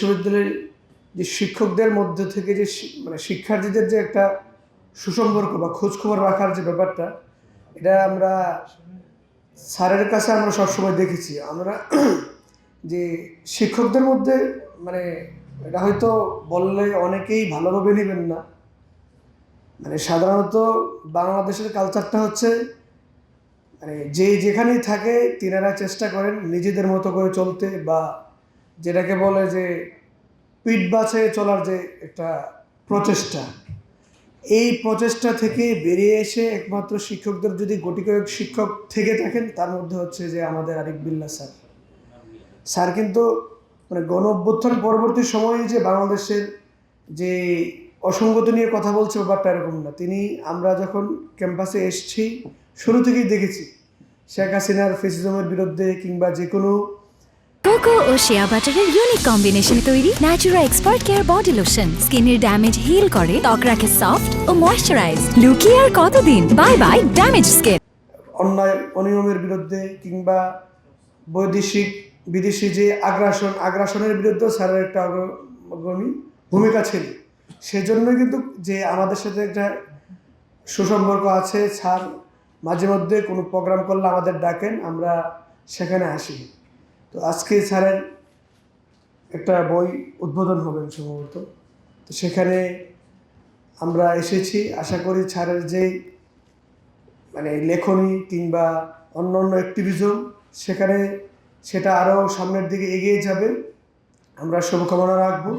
বিশ্ববিদ্যালয়ের যে শিক্ষকদের মধ্যে থেকে যে মানে শিক্ষার্থীদের যে একটা সুসম্পর্ক বা খোঁজখবর রাখার যে ব্যাপারটা, এটা আমরা স্যারের কাছে আমরা সবসময় দেখেছি। আমরা যে শিক্ষকদের মধ্যে মানে এটা হয়তো বললে অনেকেই ভালোভাবে নেবেন না, মানে সাধারণত বাংলাদেশের কালচারটা হচ্ছে মানে যে যেখানেই থাকে তিনারা চেষ্টা করেন নিজেদের মতো করে চলতে, বা যেটাকে বলে যে পিঠ বাঁচিয়ে চলার যে একটা প্রচেষ্টা, এই প্রচেষ্টা থেকে বেরিয়ে এসে একমাত্র শিক্ষকদের যদি গুটি কয়েক শিক্ষক থেকে থাকেন, তার মধ্যে হচ্ছে যে আমাদের আরিফ বিল্লাহ স্যার। স্যার কিন্তু মানে গণ অভ্যুত্থান পরবর্তী সময়ে যে বাংলাদেশের যে অসঙ্গতি নিয়ে কথা বলছে ব্যাপারটা এরকম না। তিনি আমরা যখন ক্যাম্পাসে এসেছি শুরু থেকেই দেখেছি শেখ হাসিনার ফেসিজমের বিরুদ্ধে কিংবা যে কোনো কোকো ও শিয়া বাটারের ইউনিক কম্বিনেশনে তৈরি Natura expert care body lotion স্কিনের ড্যামেজ হিল করে, ত্বক রাখে সফট ও ময়েশ্চারাইজ। লুকিয়ে আর কতদিন, বাই বাই ড্যামেজ স্কিন। অন্যায় অনিয়মের বিরুদ্ধে কিংবা বৈদেশিক বিদেশি যে আগ্রাসনের বিরুদ্ধে স্যারের একটা অগ্রণী ভূমিকা ছিল। সেজন্য কিন্তু যে আমাদের সাথে একটা সুসম্পর্ক আছে। স্যার মাঝে মধ্যে কোনো প্রোগ্রাম করলে আমাদের ডাকেন, আমরা সেখানে আসি। তো আজকে স্যারের একটা বই উদ্বোধন হবেন সম্ভবত, তো সেখানে আমরা এসেছি। আশা করি স্যারের যে মানে লেখনী কিংবা অন্য অন্য অ্যাক্টিভিজম সেটা আরও সামনের দিকে এগিয়ে যাবে। আমরা শুভকামনা রাখবো।